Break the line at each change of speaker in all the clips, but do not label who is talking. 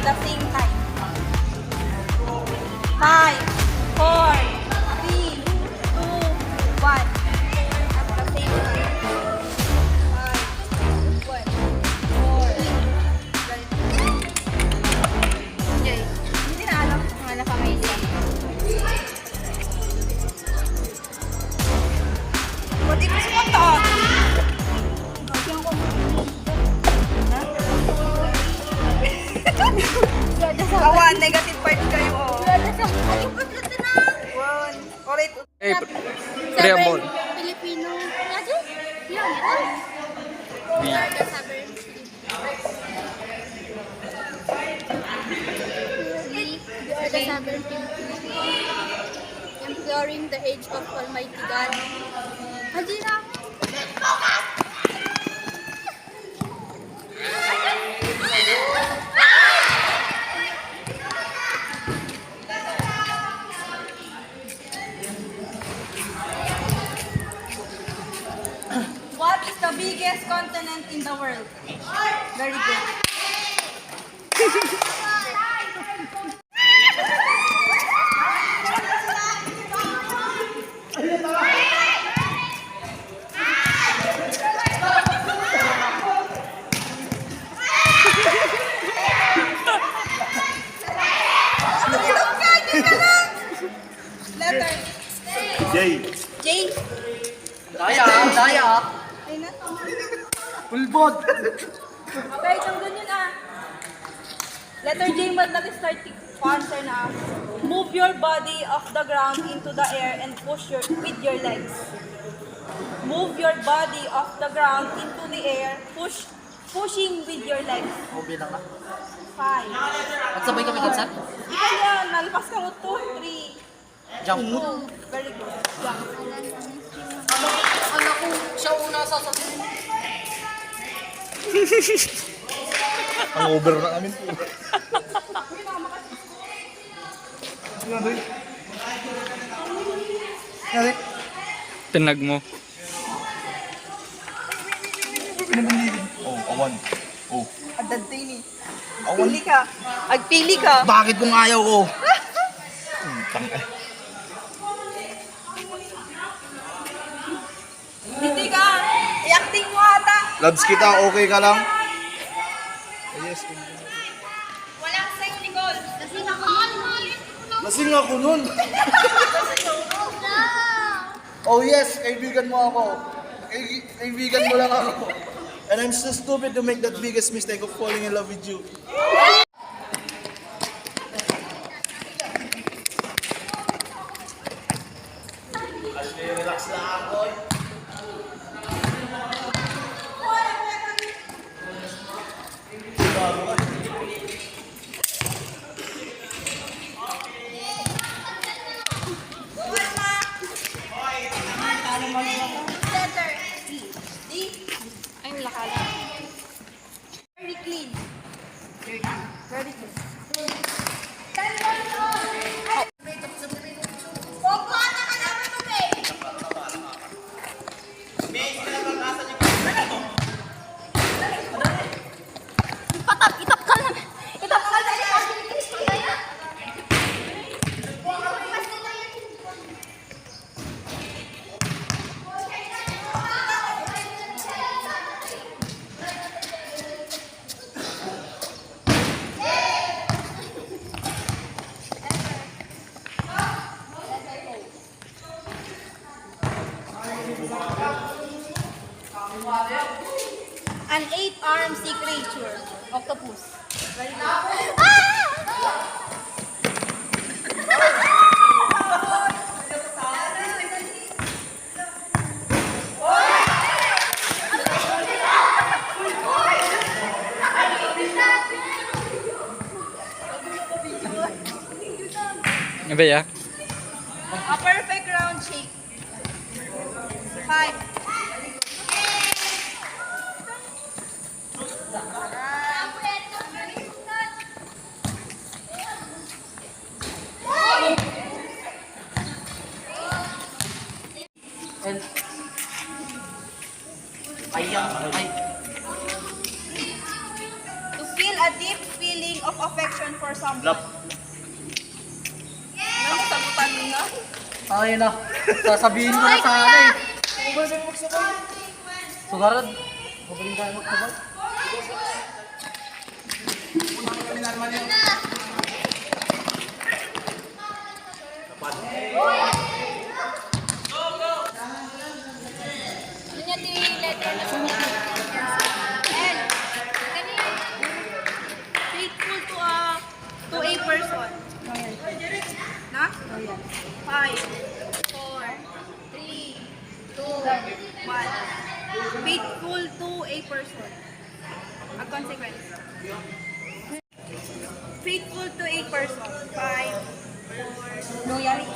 the same time. 5, 4, 3, 2, 1. At the same time. 5, 1, 4. Jay, hindi na alam kung ano pa may isa. Pwede ko sumunta. Awan, negative part kayo. One. Alright.
Eh, preamble.
Filipino. Ano? Yan, ito. We are the seven. We are the seven imploring the age of Almighty God. Haji na.
What is the biggest continent in the world? Very good. Letter.
Jay.
J.
Daya.
Ay na.
Pulbod.
Okay, itong ganyan ah. Letter J, but let us start to answer na. Move your body off the ground into the air and push with your legs. Move your body off the ground into the air, pushing with your legs.
O, bilang ka.
5.
Magsabay kami kansan?
Ikaw yan, nalpas ka mo 2, 3,
Jump.
2. Very good. Jump.
Anak ko, siya una sasabihin.
Ang over na namin po.
Tinag mo.
Oh, awan. Oh.
Adad din eh.
Awan.
Pili ka. Agpili ka.
Bakit kung ayaw ko?
Hindi ka. I-acting mo ata.
Labs kita, okay ka lang? Yes.
Walang sex, Nicole.
Kasi nakakalimutan.
Lasing ako nun. Oh yes, kaibigan mo ako. Kaibigan mo lang ako. And I'm so stupid to make that biggest mistake of falling in love with you. Relax lang, boy.
Letter D. D.
Ay, lakala.
Very clean. Very clean.
Itap ka lang. Itap ka lang.
An 8-armed sea creature. Octopus. Very good.
Ano ba ya?
A perfect round shape. 5.
Ay.
To feel a deep feeling of affection for someone. Ano, sagutan mo na?
Ayun na. Sasabihin ko na sana eh. Sugarad. Magaling tayo magsabay.
Yun yung letter na
L. Faithful to a person. Na? 5, 4, 3, 2, 1. Faithful to a person. A consequence. Faithful to a person. 5, 4, loyalty.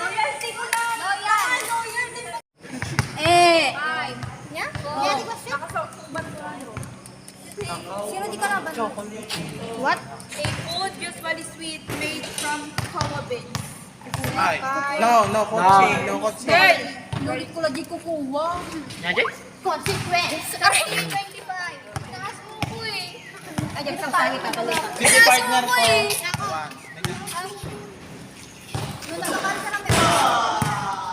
Loyalty ko lang. Loyal din.
Nya? Nya, di ba siya? Sino di ka laban? What?
A food usually sweet made from cocoa beans.
No, coaching, no coaching.
Girl!
Nulit ko lagi kukuha.
Nyajay?
Consequence. 25. Taas mo ko eh.
Ay, sa sangit ako.
Sige, partner ko.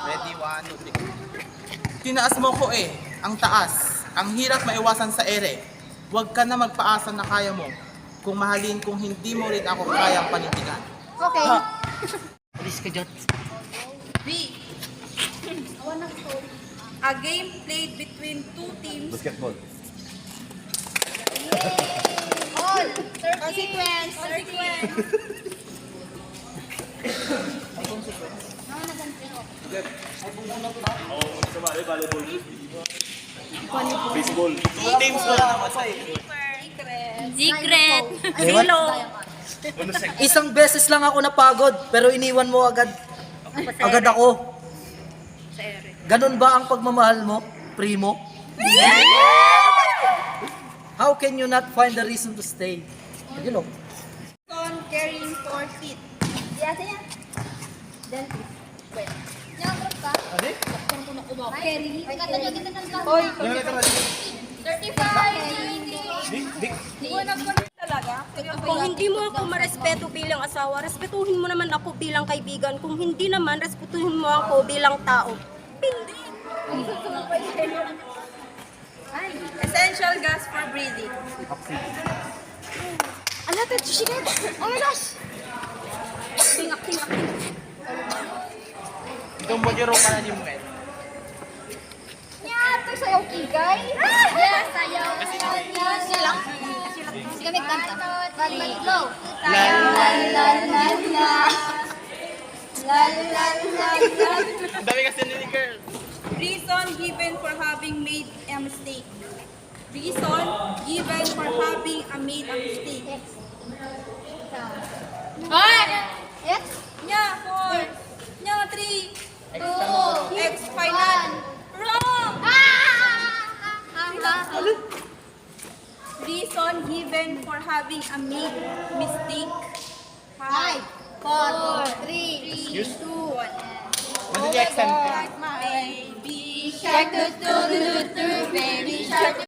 Ready, 1, 2, 3. Tinaas mo ko eh, ang taas. Ang hirap maiwasan sa ere. Huwag ka na magpaasa na kaya mo. Kung mahalin kung hindi mo rin ako kayang panindigan.
Okay.
Alis ka dyan.
B. A game played between two teams.
Basketball.
All. 30.
Consequence.
Baseball. Two teams wala naman sa
Secret.
Hello. Isang beses lang ako napagod, pero iniwan mo agad. Agad ako. Ganun ba ang pagmamahal mo, primo? How can you not find a reason to stay? Ayun o.
Son carrying 4 feet.
Yata yan. Dentist. Wait. Nyakrap ka?
Ano?
Carry. Ay, kata nyo kita ng
Hoy,
35.
talaga?
Kung hindi mo ako marespeto bilang asawa, respetuhin mo naman ako bilang kaibigan. Kung hindi naman, respetuhin mo ako bilang tao. Hindi.
Essential gas for breathing.
Ano ito? Chicken? Oh my gosh!
Tingak.
Itong bojero ka na ni Muel.
Ito sayaw kigay? Yes, sayaw. Yan sila. Sige, may kanta. Go. La la la la la. La la la la.
Ang dami kasi ni girl.
Reason given for having made a mistake. Reason given for having made a mistake.
Yes?
Nya, 4. Nya, 3. 2. X, final. Wrong! Reason given for having a made mistake.
5, 4, 3, 2, 1.
Ano yung exam?
Baby
Shark, do do do do do, baby shark.